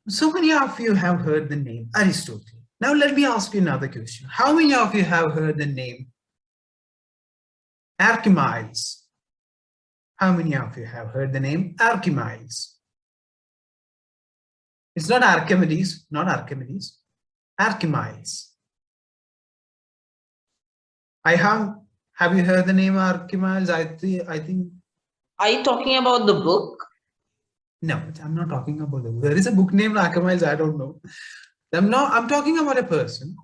So many of you have heard the name Aristotle. Now let me ask you another question. How many of you have heard the name Archimedes? How many of you have heard the name Archimedes? It's not Archimedes, not Archimedes, Archimedes. Have you heard the name Archimedes? I think. Are you talking about the book? No, I'm not talking about the book. There is a book named Archimedes, I don't know. I'm talking about a person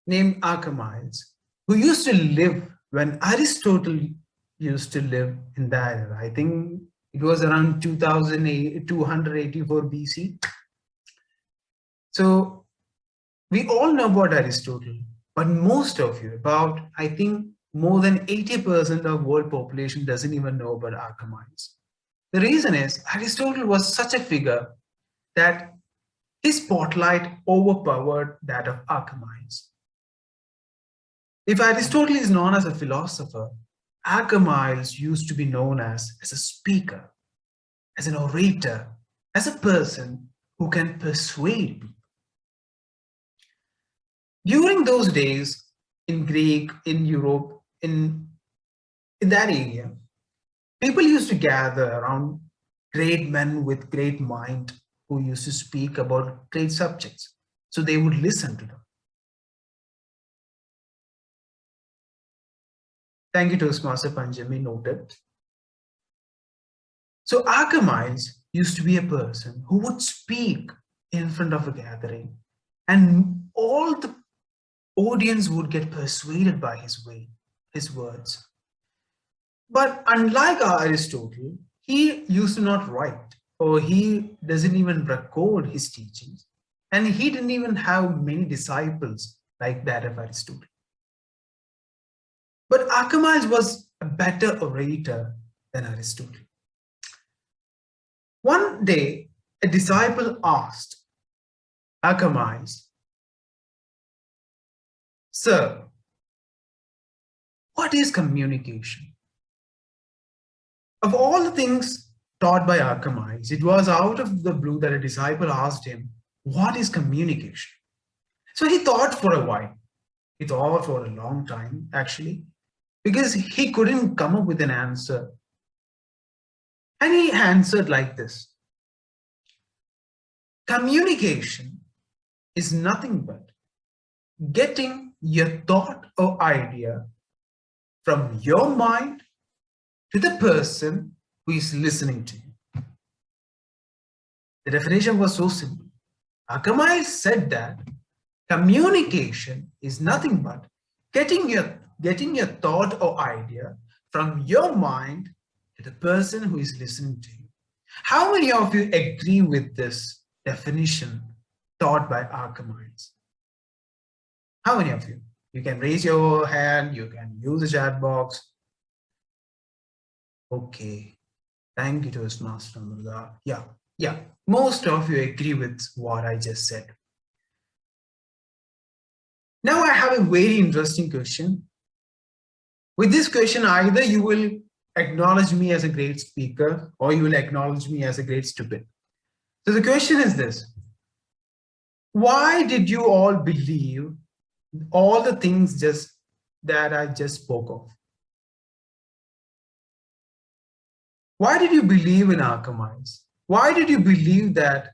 named Archimedes who used to live when Aristotle used to live in that era. I think it was around 284 BC. So we all know about Aristotle, but most of you, about I think more than 80% of world population doesn't even know about Archimedes. The reason is Aristotle was such a figure that his spotlight overpowered that of Archimedes. If Aristotle is known as a philosopher, Archimedes used to be known as a speaker, as an orator, as a person who can persuade people. During those days in Greek, in Europe, in that area, people used to gather around great men with great mind who used to speak about great subjects. So they would listen to them. Thank you, Toastmaster Panjami, noted. So Archimedes used to be a person who would speak in front of a gathering, and all the audience would get persuaded by his words. But unlike Aristotle, he used to not write, or he doesn't even record his teachings, and he didn't even have many disciples like that of Aristotle. But Archimedes was a better orator than Aristotle. One day, a disciple asked Archimedes, "Sir, what is communication?" Of all the things taught by Archimedes, it was out of the blue that a disciple asked him, "What is communication?" So he thought for a while. He thought for a long time, actually, because he couldn't come up with an answer. And he answered like this: communication is nothing but getting your thought or idea from your mind to the person who is listening to you. The definition was so simple. Archimedes said that communication is nothing but getting your thought or idea from your mind to the person who is listening to you. How many of you agree with this definition taught by Archimedes? How many of you? You can raise your hand, you can use the chat box. Okay, thank you, Toastmaster Amrita. Yeah, most of you agree with what I just said. Now I have a very interesting question. With this question, either you will acknowledge me as a great speaker or you will acknowledge me as a great stupid. So the question is this: why did you all believe all the things that I just spoke of? Why did you believe in Archimedes? Why did you believe that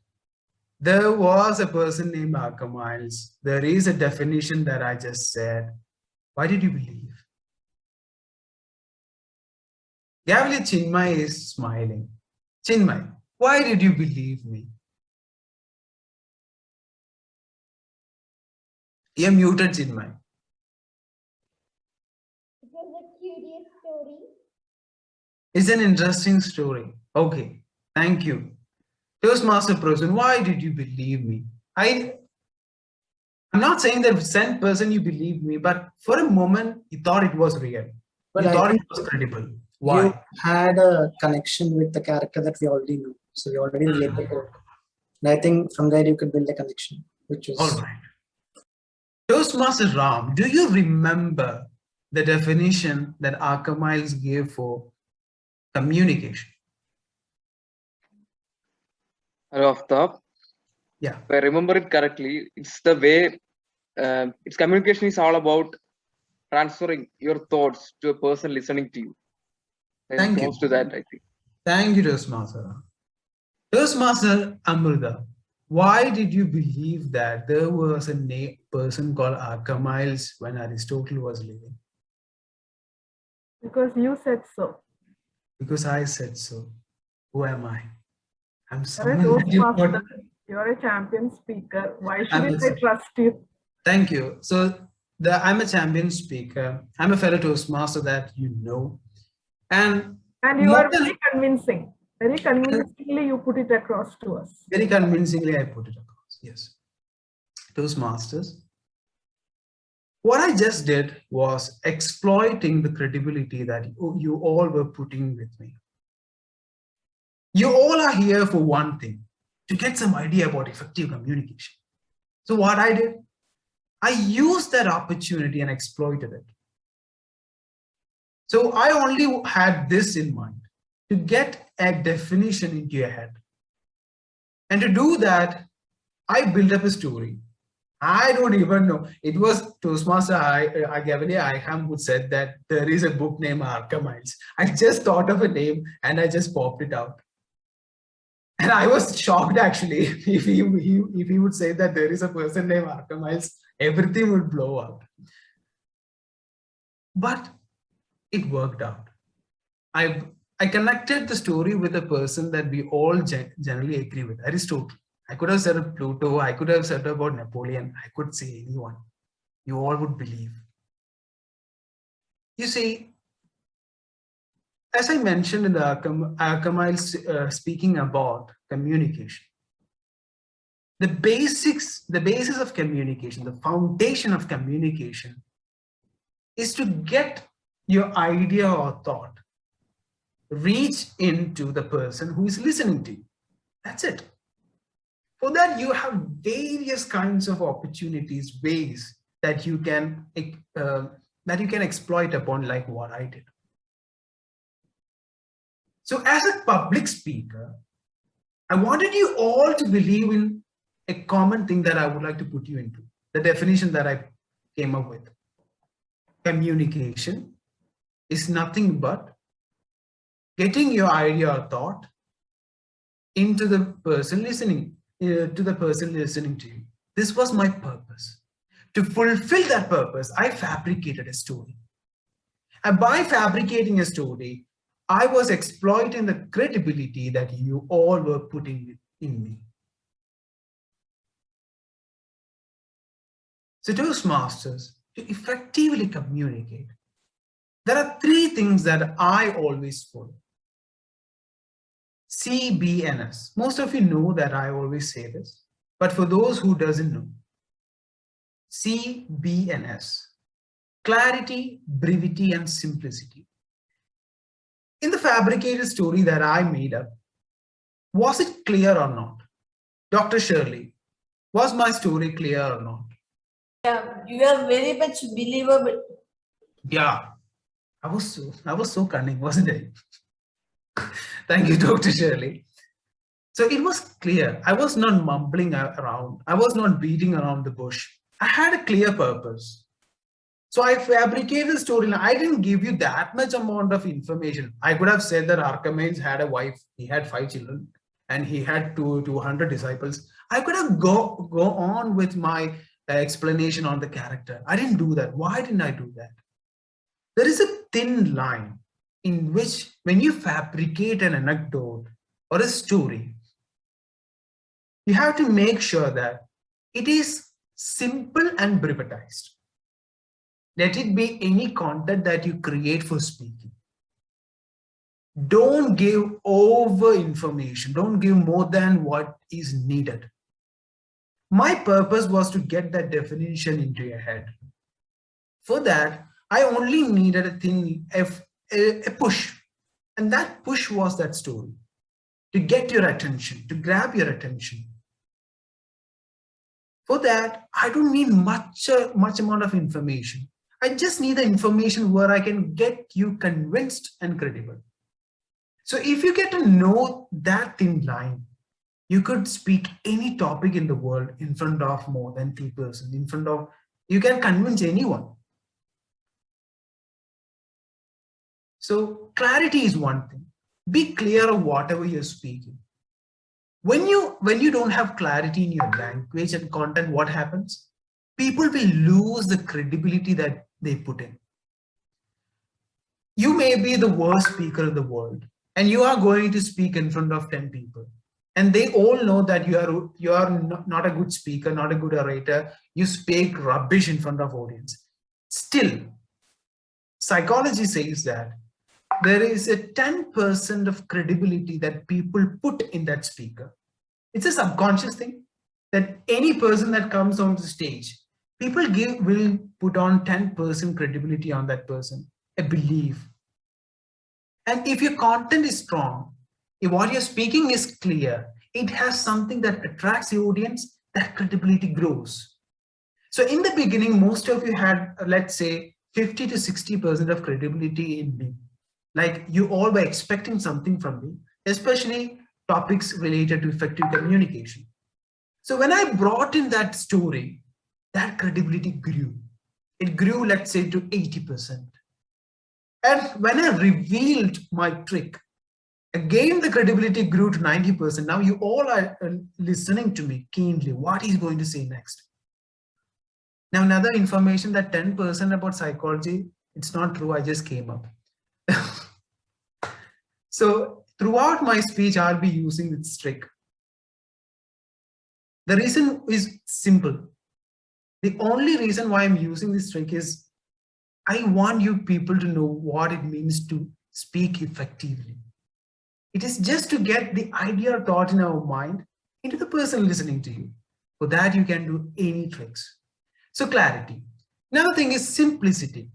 there was a person named Archimedes? There is a definition that I just said. Why did you believe? Gavli Chinmay is smiling. Chinmay, why did you believe me? You're muted, Chinmay. It was a curious story. It's an interesting story. Okay, thank you. Toastmaster person, why did you believe me? I'm not saying that sent person you believe me, but for a moment you thought it was real. But you I thought it think was credible. Why? you had a connection with the character that we already know. So we already related to it. And I think from there you could build a connection, which was... All right. Toastmaster Ram, do you remember the definition that Archimedes gave for communication? Hello, Aftab. Yeah. If I remember it correctly, it's the way its communication is all about transferring your thoughts to a person listening to you. And Thank close you. to that, I think. Thank you, Toastmaster. Toastmaster Amrita, why did you believe that there was a person called Archimedes when Aristotle was living? Because you said so. Because I said so. Who am I? I'm You're a someone that you Toastmaster. got. You're a champion speaker. Why I'm shouldn't a- I trust you? Thank you. So I'm a champion speaker. I'm a fellow Toastmaster that you know. And And you more are than very convincing. Very convincingly, you put it across to us. very convincingly, I put it across. Yes. Toastmasters. What I just did was exploiting the credibility that you all were putting with me. You all are here for one thing, to get some idea about effective communication. So what I did, I used that opportunity and exploited it. So I only had this in mind, to get a definition into your head. And to do that, I built up a story. I don't even know. It was Toastmaster Gavali Iham who said that there is a book named Archimedes. I just thought of a name and I just popped it out. And I was shocked actually. If he would say that there is a person named Archimedes, everything would blow up. But it worked out. I connected the story with a person that we all generally agree with, Aristotle. I could have said Pluto, I could have said about Napoleon, I could say anyone. You all would believe. You see, as I mentioned in the Archimedes speaking about communication, the basis of communication, the foundation of communication is to get your idea or thought reach into the person who is listening to you. That's it. For that, you have various kinds of opportunities, ways that you can exploit upon, like what I did. So as a public speaker, I wanted you all to believe in a common thing that I would like to put you into, the definition that I came up with. Communication is nothing but getting your idea or thought into the person listening to you. This was my purpose. To fulfill that purpose, I fabricated a story. And by fabricating a story, I was exploiting the credibility that you all were putting in me. So Toastmasters, to effectively communicate, there are three things that I always follow. CBNS. Most of you know that I always say this, but for those who doesn't know, CBNS, clarity, brevity, and simplicity. In the fabricated story that I made up, was it clear or not? Dr. Shirley, was my story clear or not? Yeah, you are very much believable. Yeah, I was so cunning, wasn't I? Thank you, Dr. Shirley. So it was clear. I was not mumbling around. I was not beating around the bush. I had a clear purpose. So I fabricated the story. I didn't give you that much amount of information. I could have said that Archimedes had a wife, he had 5 children, and he had 200 disciples. I could have go on with my explanation on the character. I didn't do that. Why didn't I do that? There is a thin line in which when you fabricate an anecdote or a story, you have to make sure that it is simple and brevetized. Let it be any content that you create for speaking. Don't give over information. Don't give more than what is needed. My purpose was to get that definition into your head. For that, I only needed a push. And that push was that story. To get your attention, to grab your attention. For that, I don't need much amount of information. I just need the information where I can get you convinced and credible. So if you get to know that thin line, You could speak any topic in the world in front of more than 2 persons, you can convince anyone. So clarity is one thing. Be clear of whatever you're speaking. When you don't have clarity in your language and content, what happens? People will lose the credibility that they put in. You may be the worst speaker in the world, and you are going to speak in front of 10 people. And they all know that you are not a good speaker, not a good orator. You speak rubbish in front of audience. Still, psychology says that there is a 10% of credibility that people put in that speaker. It's a subconscious thing that any person that comes on the stage, people will put on 10% credibility on that person, a belief. And if your content is strong, if what you're speaking is clear, it has something that attracts the audience, that credibility grows. So in the beginning, most of you had, let's say, 50 to 60% of credibility in me. Like you all were expecting something from me, especially topics related to effective communication. So when I brought in that story, that credibility grew. It grew, let's say, to 80%. And when I revealed my trick, again, the credibility grew to 90%. Now you all are listening to me keenly. What he's going to say next. Now, another information that 10% about psychology, it's not true. I just came up. So throughout my speech, I'll be using this trick. The reason is simple. The only reason why I'm using this trick is I want you people to know what it means to speak effectively. It is just to get the idea or thought in our mind into the person listening to you. For that, you can do any tricks. So clarity. Another thing is simplicity.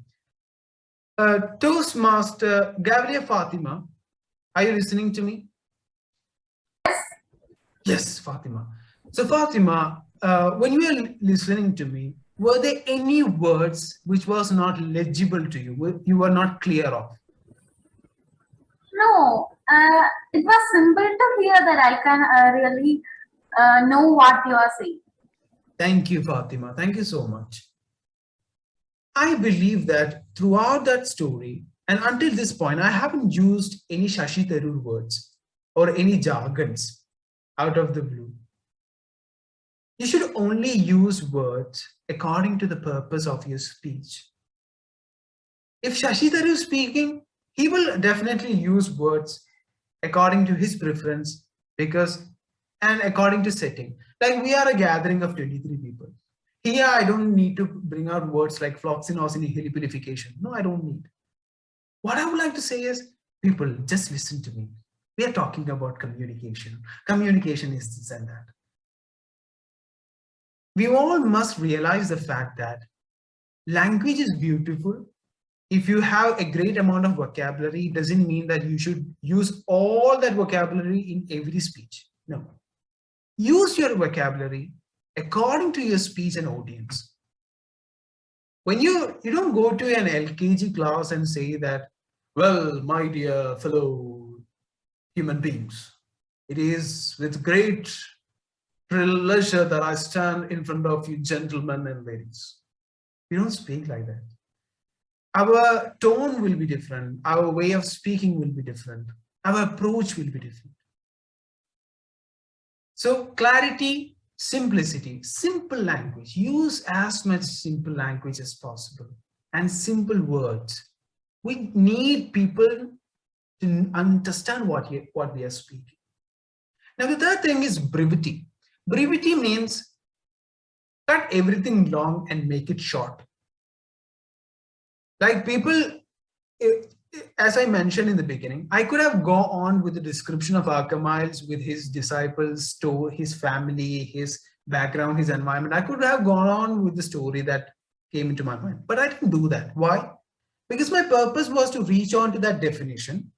Toastmaster Gabriel Fatima, are you listening to me? Yes, Fatima. So Fatima, when you were listening to me, were there any words which was not legible to you? You were not clear of? No, it was simple to hear that I can really know what you are saying. Thank you, Fatima. Thank you so much. I believe that throughout that story, and until this point, I haven't used any Shashi Tharoor words or any jargons out of the blue. You should only use words according to the purpose of your speech. If Shashi Tharoor is speaking, he will definitely use words according to his preference and according to setting. Like we are a gathering of 23 people. Here, I don't need to bring out words like floxinous and helipidification. No, I don't need. What I would like to say is, people, just listen to me. We are talking about communication. Communication is this and that. We all must realize the fact that language is beautiful. If you have a great amount of vocabulary, it doesn't mean that you should use all that vocabulary in every speech. No. Use your vocabulary according to your speech and audience. When you don't go to an LKG class and say that, well, my dear fellow human beings, it is with great pleasure that I stand in front of you gentlemen and ladies. We don't speak like that. Our tone will be different. Our way of speaking will be different. Our approach will be different. So clarity, simplicity, simple language. Use as much simple language as possible and simple words. We need people to understand what we are speaking. Now, the third thing is brevity. Brevity means cut everything long and make it short. Like people, as I mentioned in the beginning, I could have gone on with the description of Archimedes with his disciples, his family, his background, his environment. I could have gone on with the story that came into my mind, but I didn't do that. Why? Because my purpose was to reach on to that definition.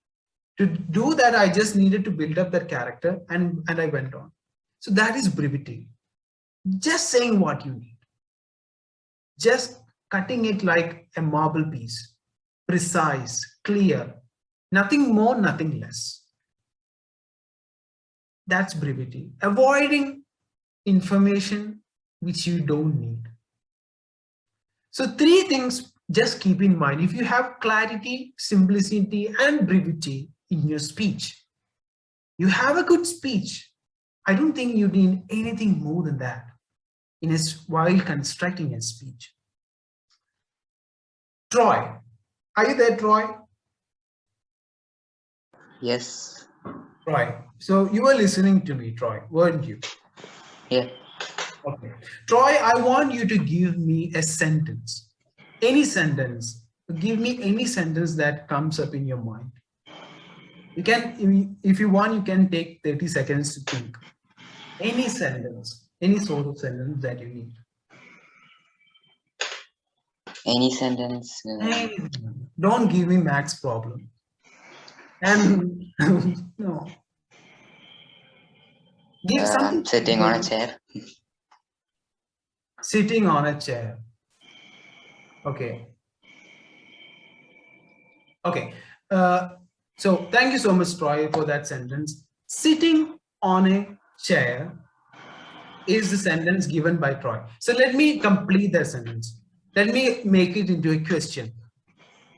To do that, I just needed to build up that character, and I went on. So that is brevity. Just saying what you need. Just cutting it like a marble piece. Precise, clear. Nothing more, nothing less. that's brevity. Avoiding information which you don't need. So 3 things just keep in mind. If you have clarity, simplicity, and brevity in your speech, you have a good speech. I don't think you need anything more than that while constructing a speech. Troy, are you there, Troy? Yes. Troy, so you were listening to me, Troy, weren't you? Yeah. Okay. Troy, I want you to give me a sentence. Any sentence. Give me any sentence that comes up in your mind. You can, if you want, you can take 30 seconds to think. Any sentence, any sort of sentence that you need. Any sentence. Don't give me max problem. And no. Give something. Sitting on a chair. Sitting on a chair. Okay. Okay. So thank you so much, Troy, for that sentence. Sitting on a chair is the sentence given by Troy. So let me complete that sentence. Let me make it into a question.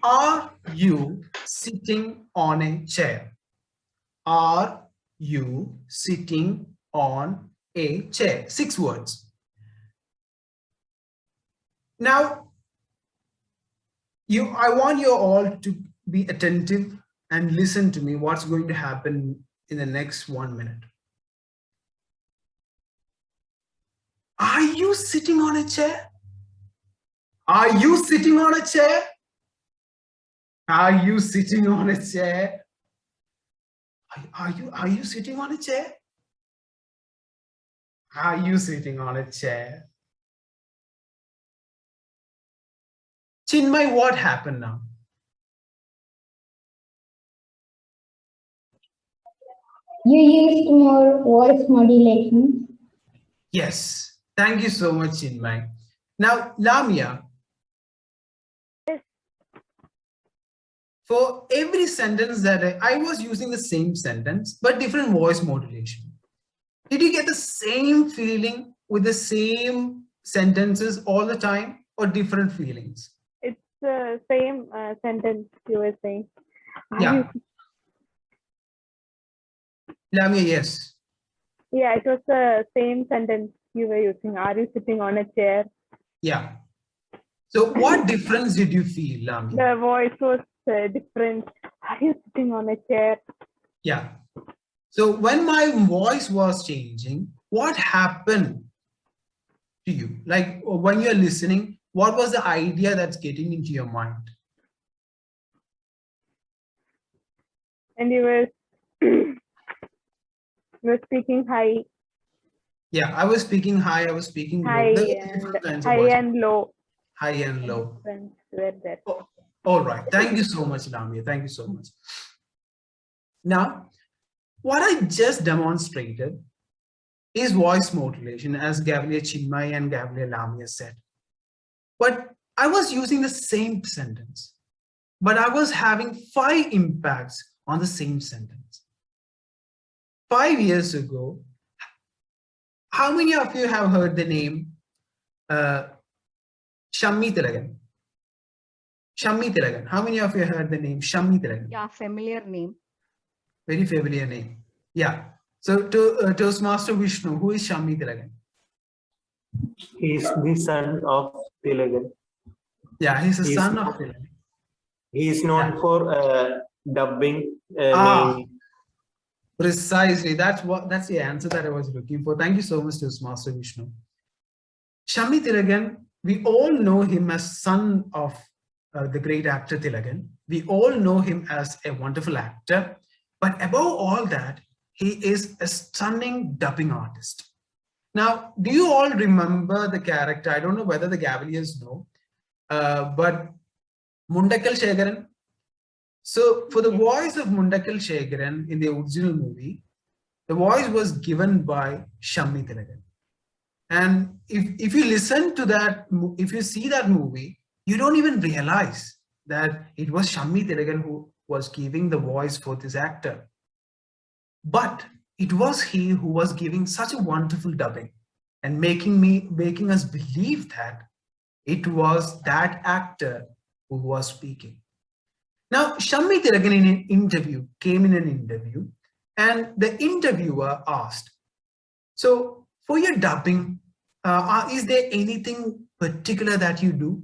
Are you sitting on a chair? Are you sitting on a chair? 6 words. Now, I want you all to be attentive and listen to me what's going to happen in the next 1 minute. Are you sitting on a chair? Are you sitting on a chair? Are you sitting on a chair? Are you sitting on a chair? Are you sitting on a chair? Chinmay, what happened now? You used more voice modulation. Yes. Thank you so much, Chinmay. Now, Lamia, for every sentence that I was using the same sentence, but different voice modulation. Did you get the same feeling with the same sentences all the time or different feelings? It's the same sentence you were saying. Yeah. Lamia, yes. Yeah, it was the same sentence you were using. Are you sitting on a chair? Yeah. So what difference did you feel, Lamia? The voice was different. Are you sitting on a chair? Yeah. So when my voice was changing, what happened to you? Like when you're listening, what was the idea that's getting into your mind? And you were you were speaking high. Yeah, I was speaking high, I was speaking low. High There were different kinds of high voice. and low. High and low. Were there. Oh, all right. Thank you so much, Lamia. Thank you so much. Now, what I just demonstrated is voice modulation, as Gabriel Chinmay and Gabriel Lamia said. But I was using the same sentence, but I was having 5 impacts on the same sentence. 5 years ago, how many of you have heard the name Shammi Tilagan? Shammi Tilagan. How many of you heard the name Shammi Tilagan? Yeah, familiar name. Very familiar name. Yeah. So to Toastmaster Vishnu, who is Shammi Tilagan? He is the son of Tilagan. Yeah, he's the son of Tilagan. He is known for dubbing. Precisely. That's the answer that I was looking for. Thank you so much, Toastmaster Vishnu. Shammi Tilagan, we all know him as son of the great actor Tilagan. We all know him as a wonderful actor. But above all that, he is a stunning dubbing artist. Now, do you all remember the character? I don't know whether the Gavaliers know, but Mundakal Shegaran. So for the voice of Mundakal Shegaran in the original movie, the voice was given by Shammi Tilagan. And if you listen to that, if you see that movie, you don't even realize that it was Shammi Tilagan who was giving the voice for this actor. But it was he who was giving such a wonderful dubbing and making us believe that it was that actor who was speaking. Now, Shammi Tiragan came in an interview, and the interviewer asked, so for your dubbing, is there anything particular that you do?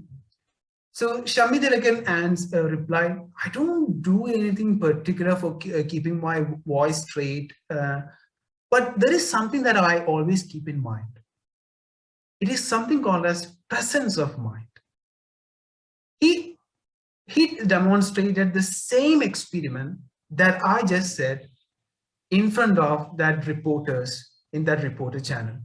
So Shammi Tiragan replied, I don't do anything particular for keeping my voice straight, but there is something that I always keep in mind. It is something called as presence of mind. He demonstrated the same experiment that I just said in front of that reporters in that reporter channel.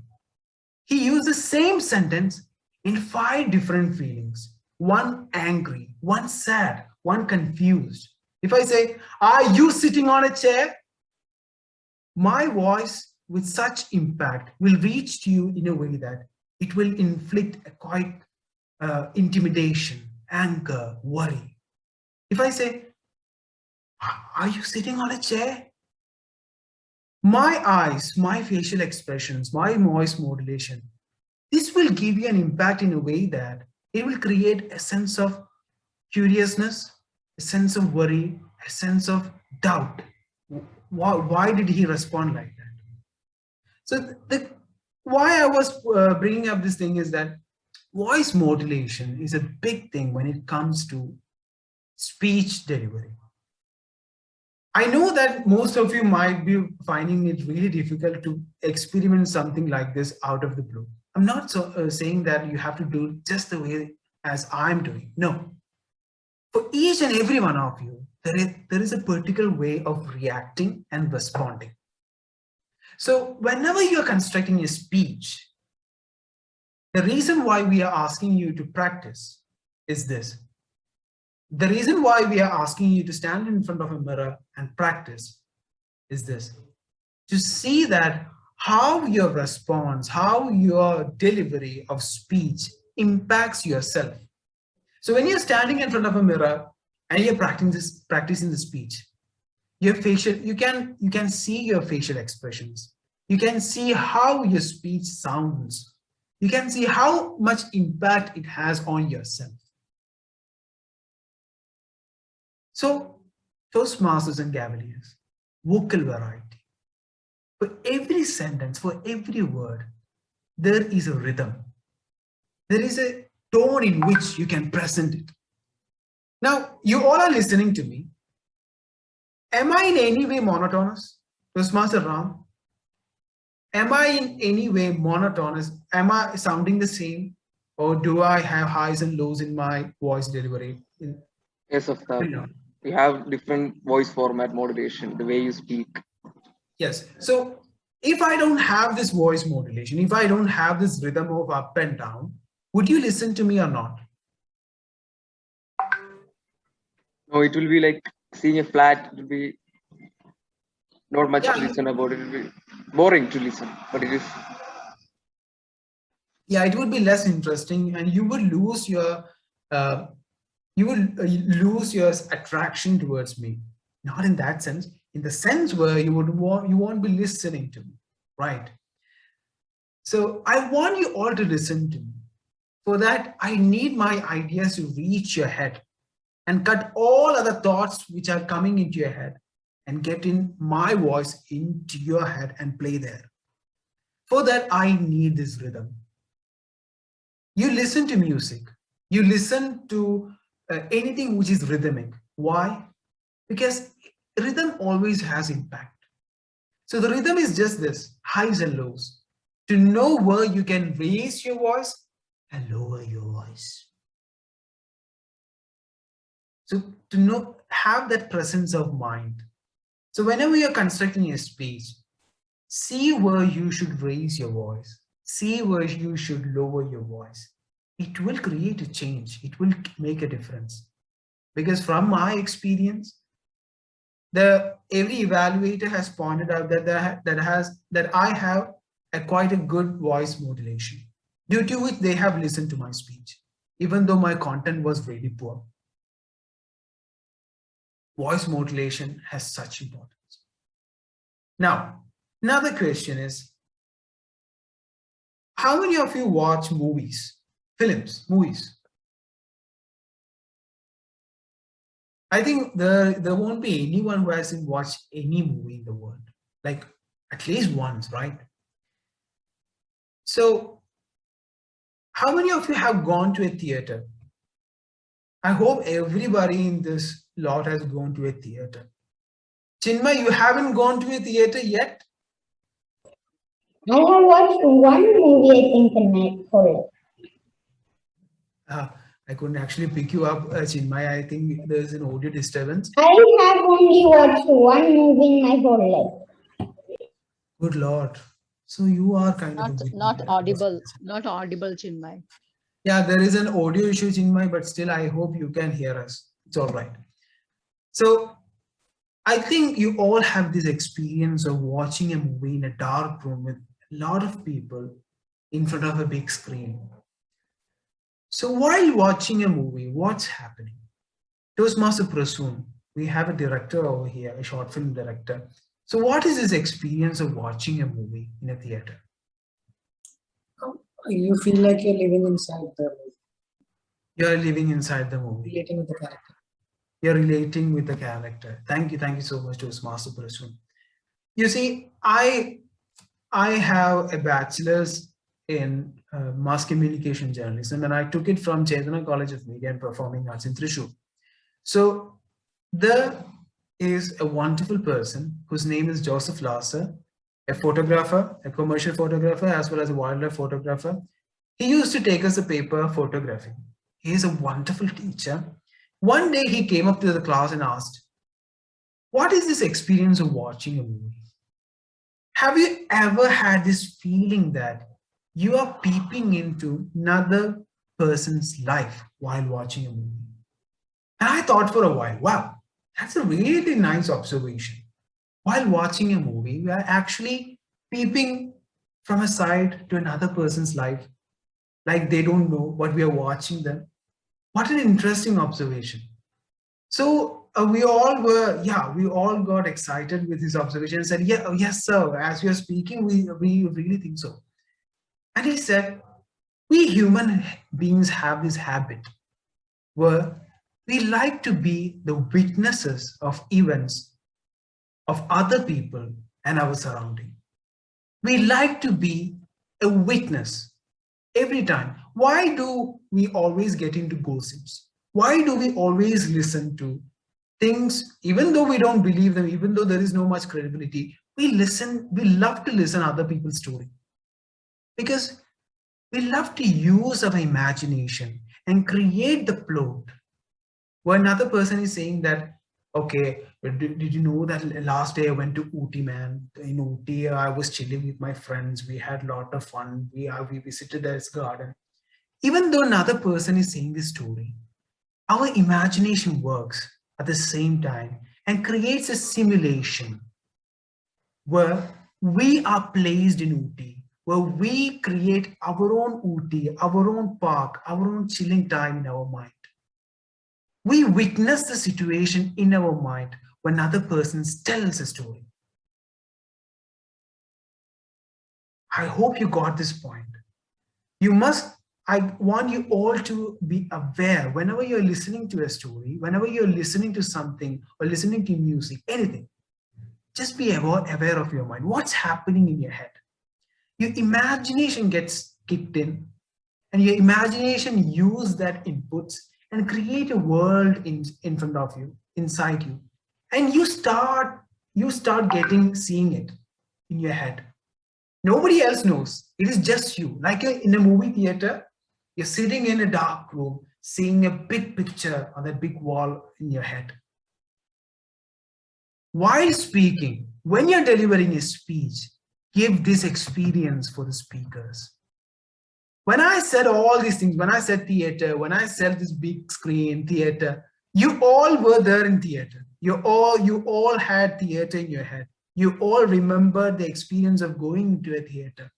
He used the same sentence in 5 different feelings. One angry, one sad, one confused. If I say, are you sitting on a chair? My voice with such impact will reach to you in a way that it will inflict a quite intimidation, anger, worry. If I say, are you sitting on a chair? My eyes, my facial expressions, my voice modulation, this will give you an impact in a way that it will create a sense of curiousness, a sense of worry, a sense of doubt. Why did he respond like that? So why I was bringing up this thing is that voice modulation is a big thing when it comes to speech delivery. I know that most of you might be finding it really difficult to experiment something like this out of the blue. I'm not saying that you have to do it just the way as I'm doing. No. For each and every one of you, there is a particular way of reacting and responding. So whenever you're constructing a speech, the reason why we are asking you to practice is this. The reason why we are asking you to stand in front of a mirror and practice is this. To see that how your response, how your delivery of speech impacts yourself. So when you're standing in front of a mirror and you're practicing the speech, your facial, you can see your facial expressions. You can see how your speech sounds. You can see how much impact it has on yourself. So Toastmasters and Cavaliers, vocal variety. For every sentence, for every word, there is a rhythm. There is a tone in which you can present it. Now, you all are listening to me. Am I in any way monotonous? Toastmaster Ram? Am I in any way monotonous? Am I sounding the same? Or do I have highs and lows in my voice delivery? Yes, of course. We have different voice format modulation, the way you speak. Yes. So if I don't have this voice modulation, if I don't have this rhythm of up and down, would you listen to me or not? No, it will be like seeing a flat, it will be not much to listen about it. It will be boring to listen, but it is. Yeah, it would be less interesting, and you would lose your attraction towards me. Not in that sense, in the sense where you won't be listening to me, right? So I want you all to listen to me. For that, I need my ideas to reach your head and cut all other thoughts which are coming into your head and get in my voice into your head and play there. For that, I need this rhythm. You listen to music. You listen to anything which is rhythmic. Why? Because rhythm always has impact. So the rhythm is just this, highs and lows. To know where you can raise your voice and lower your voice. So to have that presence of mind. So whenever you're constructing a speech, see where you should raise your voice. See where you should lower your voice. It will create a change. It will make a difference. Because from my experience, every evaluator has pointed out that I have quite a good voice modulation, due to which they have listened to my speech, even though my content was really poor. Voice modulation has such importance. Now, Another question is, how many of you watch movies, movies? I think there won't be anyone who hasn't watched any movie in the world, like at least once, right? So how many of you have gone to a theater? I hope everybody in this lot has gone to a theater. Chinmay, you haven't gone to a theater yet? I have watched one movie, I think, in my whole life. I couldn't actually pick you up, Chinmay. I think there's an audio disturbance. I have only watched one movie in my whole life. Good Lord. So you are kind of not audible, Chinmay. Yeah, there is an audio issue, Chinmay, but still I hope you can hear us. It's all right. So I think you all have this experience of watching a movie in a dark room with a lot of people in front of a big screen. So while watching a movie, what's happening? Toastmasters Prasoon, we have a director over here, a short film director. So what is this experience of watching a movie in a theater? You feel like you're living inside the movie. You're living inside the movie. Relating with the character. You're relating with the character. Thank you so much, Toastmasters Prasoon. You see, I have a bachelor's in mass communication journalism, and I took it from Chaitanya College of Media and Performing Arts in Thrissur. So there is a wonderful person whose name is Joseph Lasser, a photographer, a commercial photographer, as well as a wildlife photographer. He used to take us a paper photographing. He is a wonderful teacher. One day he came up to the class and asked, what is this experience of watching a movie? Have you ever had this feeling that you are peeping into another person's life while watching a movie? And I thought for a while, wow, that's a really nice observation. While watching a movie, we are actually peeping from a side to another person's life, like they don't know, but we are watching them. What an interesting observation. So we all got excited with his observation and said, yeah, oh, yes, sir, as we are speaking, we really think so. And he said, we human beings have this habit where we like to be the witnesses of events of other people and our surrounding. We like to be a witness every time. Why do we always get into gossips? Why do we always listen to things, even though we don't believe them, even though there is no much credibility? We love to listen to other people's story because we love to use our imagination and create the plot where another person is saying that, okay, did you know that last day I went to Ooty, man? In Ooty, I was chilling with my friends. We had a lot of fun. We visited this garden. Even though another person is saying this story, our imagination works at the same time and creates a simulation where we are placed in Ooty, where we create our own Ooty, our own park, our own chilling time in our mind. We witness the situation in our mind when another person tells a story. I hope you got this point. I want you all to be aware whenever you're listening to a story, whenever you're listening to something or listening to music, anything, just be aware of your mind. What's happening in your head? Your imagination gets kicked in and your imagination use that inputs and create a world in front of you, inside you. And you start seeing it in your head. Nobody else knows. It is just you. Like in a movie theater, you're sitting in a dark room, seeing a big picture on that big wall in your head. While speaking, when you're delivering a speech, give this experience for the speakers. When I said all these things, when I said theater, when I said this big screen theater, you all were there in theater. You all had theater in your head. You all remembered the experience of going into a theater.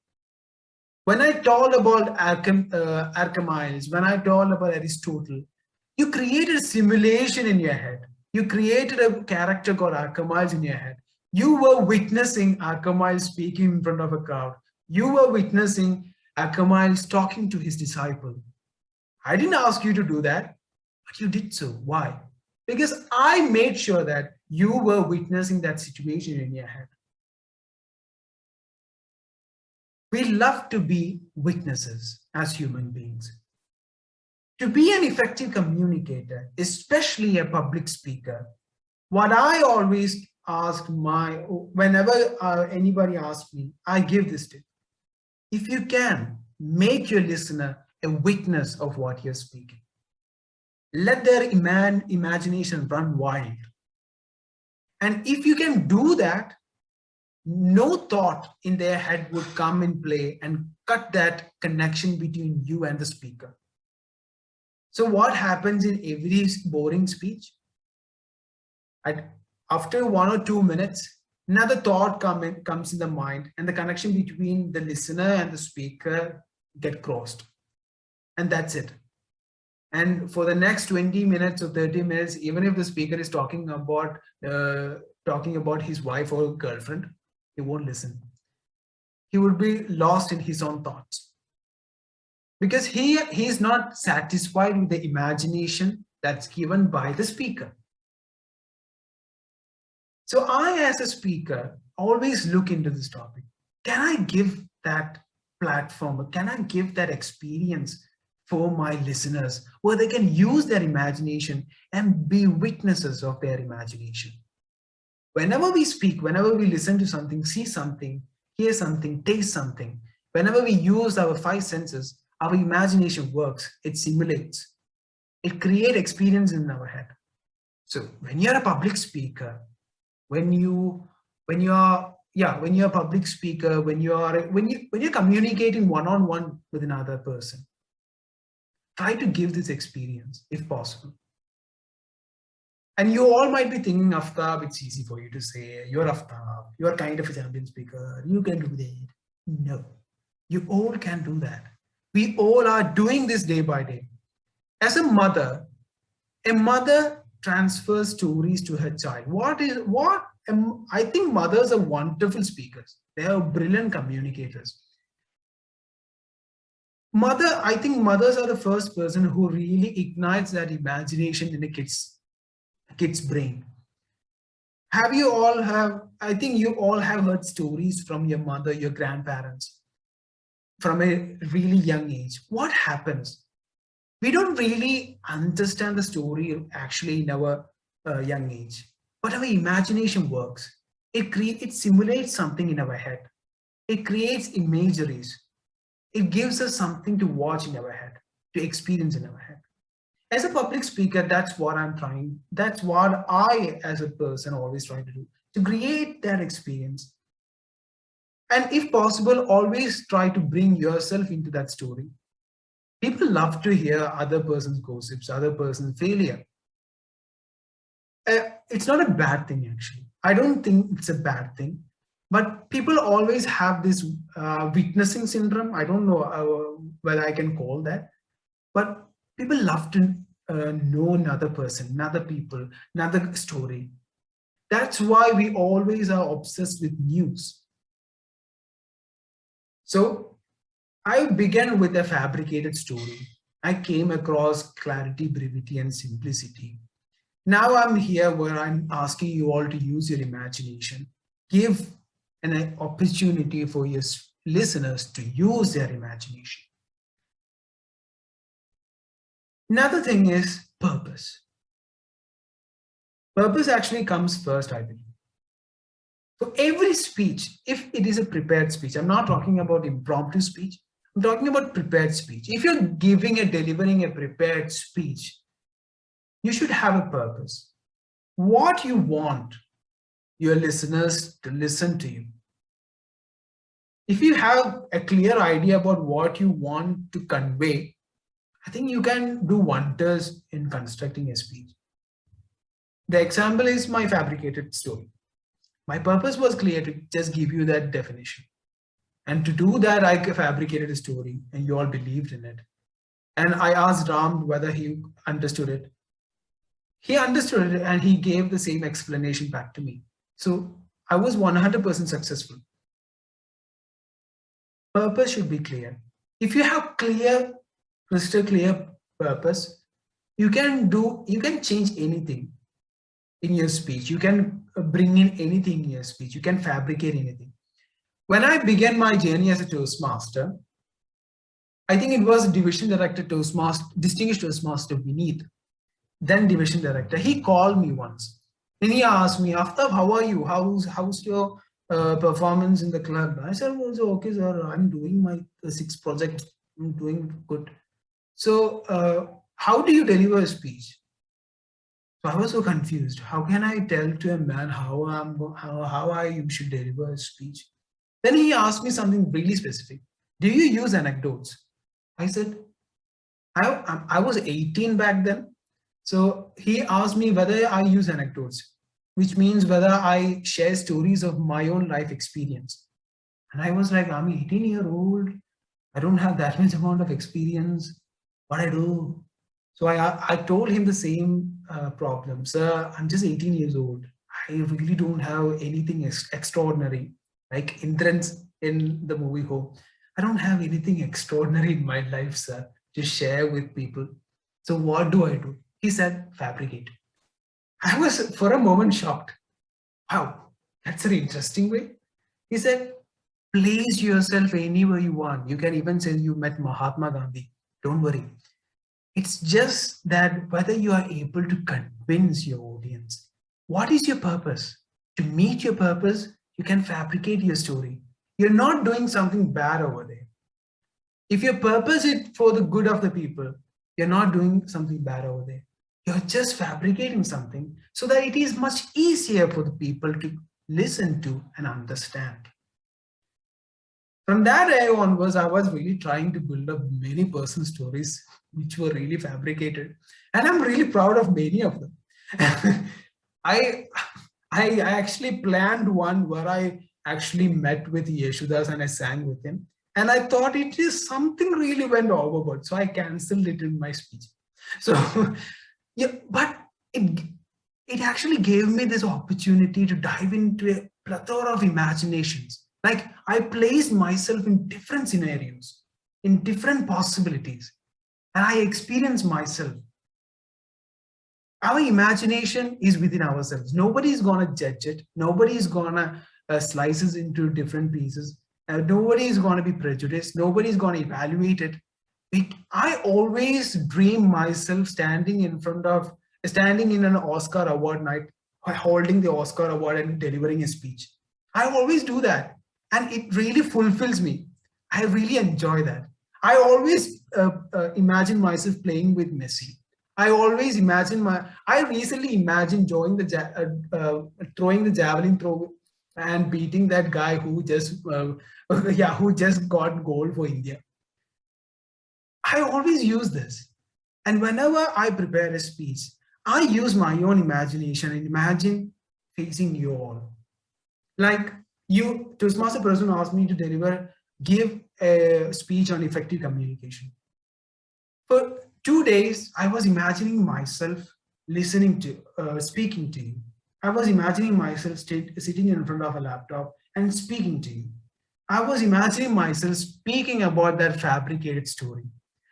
When I told about Archimedes, when I told about Aristotle, you created a simulation in your head. You created a character called Archimedes in your head. You were witnessing Akamai speaking in front of a crowd. You were witnessing Akamai talking to his disciple. I didn't ask you to do that, but you did so. Why? Because I made sure that you were witnessing that situation in your head. We love to be witnesses as human beings. To be an effective communicator, especially a public speaker, what I always ask whenever anybody asks me, I give this tip. If you can, make your listener a witness of what you're speaking. Let their imagination run wild. And if you can do that, no thought in their head would come in play and cut that connection between you and the speaker. So what happens in every boring speech? After 1 or 2 minutes, another thought comes in the mind, and the connection between the listener and the speaker get crossed. And that's it. And for the next 20 minutes or 30 minutes, even if the speaker is talking about his wife or girlfriend, he won't listen. He would be lost in his own thoughts. Because he is not satisfied with the imagination that's given by the speaker. So I, as a speaker, always look into this topic. Can I give that platform, or can I give that experience for my listeners where they can use their imagination and be witnesses of their imagination? Whenever we speak, whenever we listen to something, see something, hear something, taste something, whenever we use our 5 senses, our imagination works, it simulates, it creates experience in our head. So when you're a public speaker, when you're a public speaker, when you're communicating one-on-one with another person, try to give this experience if possible. And you all might be thinking, Aftab, it's easy for you to say, you're Aftab, you're kind of a champion speaker, you can do that. No, you all can do that. We all are doing this day by day. As a mother transfers stories to her child. I think mothers are wonderful speakers. They are brilliant communicators. I think mothers are the first person who really ignites that imagination in a kid's brain. I think you all have heard stories from your mother, your grandparents, from a really young age. What happens? We don't really understand the story actually in our young age, but our imagination works. It simulates something in our head. It creates imageries. It gives us something to watch in our head, to experience in our head. As a public speaker, that's what I as a person always try to do, to create that experience. And if possible, always try to bring yourself into that story. People love to hear other person's gossips, other person's failure. It's not a bad thing, actually. I don't think it's a bad thing, but people always have this witnessing syndrome. I don't know whether I can call that, but people love to know another person, another people, another story. That's why we always are obsessed with news. So I began with a fabricated story. I came across clarity, brevity, and simplicity. Now I'm here where I'm asking you all to use your imagination. Give an opportunity for your listeners to use their imagination. Another thing is purpose. Purpose actually comes first, I believe. For every speech, if it is a prepared speech, I'm not talking about impromptu speech, I'm talking about prepared speech. If you're delivering a prepared speech, you should have a purpose. What you want your listeners to listen to you. If you have a clear idea about what you want to convey, I think you can do wonders in constructing a speech. The example is my fabricated story. My purpose was clear, to just give you that definition. And to do that, I fabricated a story and you all believed in it. And I asked Ram whether he understood it. He understood it and he gave the same explanation back to me. So I was 100% successful. Purpose should be clear. If you have crystal clear purpose, you can change anything in your speech. You can bring in anything in your speech. You can fabricate anything. When I began my journey as a Toastmaster, I think it was Division Director Distinguished Toastmaster Vineet, then Division Director. He called me once and he asked me, "Aftab, how are you? How's your performance in the club?" I said, "Well, so, okay, sir, I'm doing my 6 projects. I'm doing good. So how do you deliver a speech?" So I was so confused. How can I tell to a man how I should deliver a speech? Then he asked me something really specific. "Do you use anecdotes?" I said, I was 18 back then. So he asked me whether I use anecdotes, which means whether I share stories of my own life experience. And I was like, I'm 18-year-old. I don't have that much amount of experience. What I do? So I told him the same problem. "Sir, I'm just 18 years old. I really don't have anything extraordinary, like Indran's in the movie Home. I don't have anything extraordinary in my life, sir, to share with people. So what do I do?" He said, "Fabricate." I was for a moment shocked. Wow, that's an interesting way. He said, "Place yourself anywhere you want. You can even say you met Mahatma Gandhi. Don't worry. It's just that whether you are able to convince your audience. What is your purpose? To meet your purpose, you can fabricate your story. You're not doing something bad over there. If your purpose is for the good of the people, you're not doing something bad over there. You're just fabricating something so that it is much easier for the people to listen to and understand." From that day onwards, I was really trying to build up many personal stories which were really fabricated. And I'm really proud of many of them. I actually planned one where I actually met with Yeshudas and I sang with him. And I thought it is something really went overboard. So I canceled it in my speech. So, yeah, but it actually gave me this opportunity to dive into a plethora of imaginations. Like I placed myself in different scenarios, in different possibilities, and I experienced myself. Our imagination is within ourselves. Nobody is going to judge it. Nobody is going to slice it into different pieces. Nobody is going to be prejudiced. Nobody is going to evaluate it. I always dream myself standing in an Oscar award night, holding the Oscar award and delivering a speech. I always do that. And it really fulfills me. I really enjoy that. I always imagine myself playing with Messi. I always imagine I recently imagined throwing the javelin throw and beating that guy who just got gold for India. I always use this. And whenever I prepare a speech, I use my own imagination and imagine facing you all. Like Toastmaster person asked me to give a speech on effective communication. For 2 days, I was imagining myself speaking to you. I was imagining myself sitting in front of a laptop and speaking to you. I was imagining myself speaking about that fabricated story.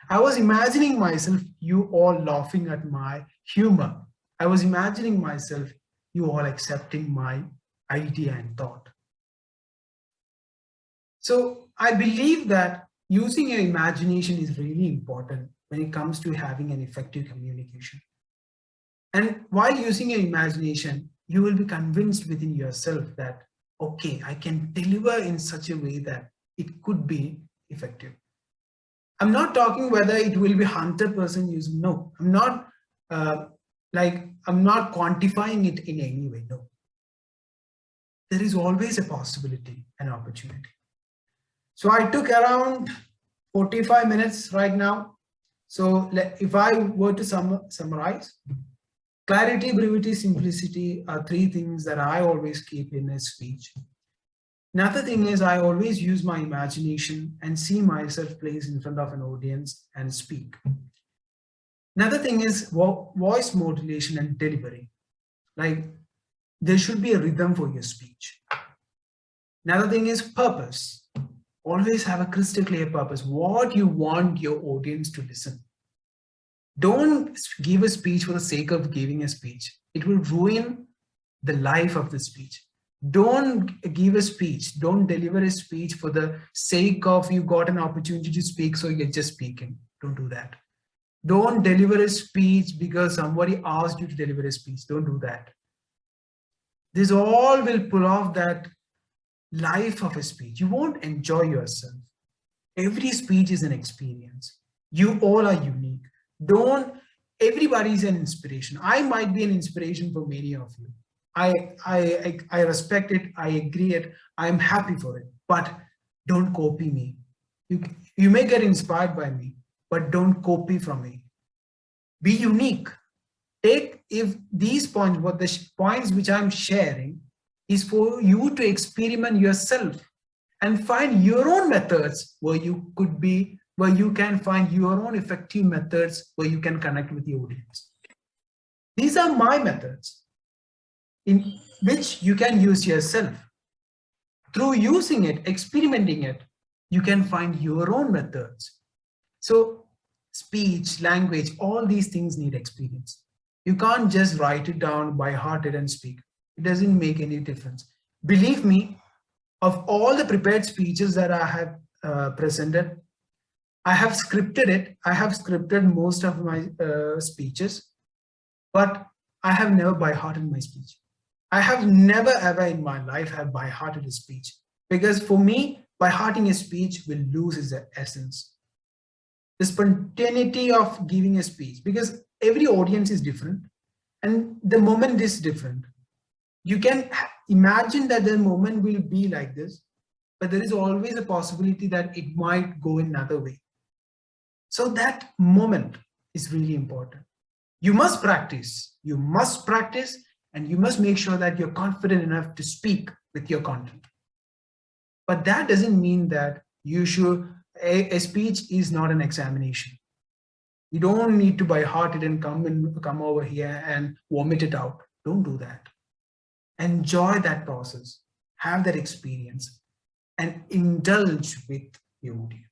I was imagining myself, you all laughing at my humor. I was imagining myself, you all accepting my idea and thought. So I believe that using your imagination is really important when it comes to having an effective communication. And while using your imagination, you will be convinced within yourself that, okay, I can deliver in such a way that it could be effective. I'm not talking whether it will be 100% using. No, I'm not quantifying it in any way. No. There is always a possibility, an opportunity. So I took around 45 minutes right now. So if I were to summarize, clarity, brevity, simplicity are 3 things that I always keep in a speech. Another thing is I always use my imagination and see myself placed in front of an audience and speak. Another thing is voice modulation and delivery. Like there should be a rhythm for your speech. Another thing is purpose. Always have a crystal clear purpose, what you want your audience to listen. Don't give a speech for the sake of giving a speech. It will ruin the life of the speech. Don't give a speech, don't deliver a speech for the sake of you got an opportunity to speak, so you're just speaking. Don't do that. Don't deliver a speech because somebody asked you to deliver a speech. Don't do that. This all will pull off that life of a speech. You won't enjoy yourself. Every speech is an experience. You all are unique. Everybody is an inspiration. I might be an inspiration for many of you. I respect it. I agree it. I'm happy for it. But don't copy me. You may get inspired by me, but don't copy from me. Be unique. If these points, what the points which I'm sharing is for you to experiment yourself and find your own methods where you can find your own effective methods where you can connect with the audience. These are my methods in which you can use yourself. Through using it, experimenting it, you can find your own methods. So speech, language, all these things need experience. You can't just write it down by heart and speak. It doesn't make any difference. Believe me, of all the prepared speeches that I have presented, I have scripted it. I have scripted most of my speeches, but I have never by hearted my speech. I have never ever in my life have by hearted a speech, because for me, by hearting a speech will lose its essence. The spontaneity of giving a speech, because every audience is different and the moment is different. You can imagine that the moment will be like this, but there is always a possibility that it might go another way. So that moment is really important. You must practice, and you must make sure that you're confident enough to speak with your content. But that doesn't mean that you should, a speech is not an examination. You don't need to by heart it and come over here and vomit it out. Don't do that. Enjoy that process, have that experience, and indulge with the audience.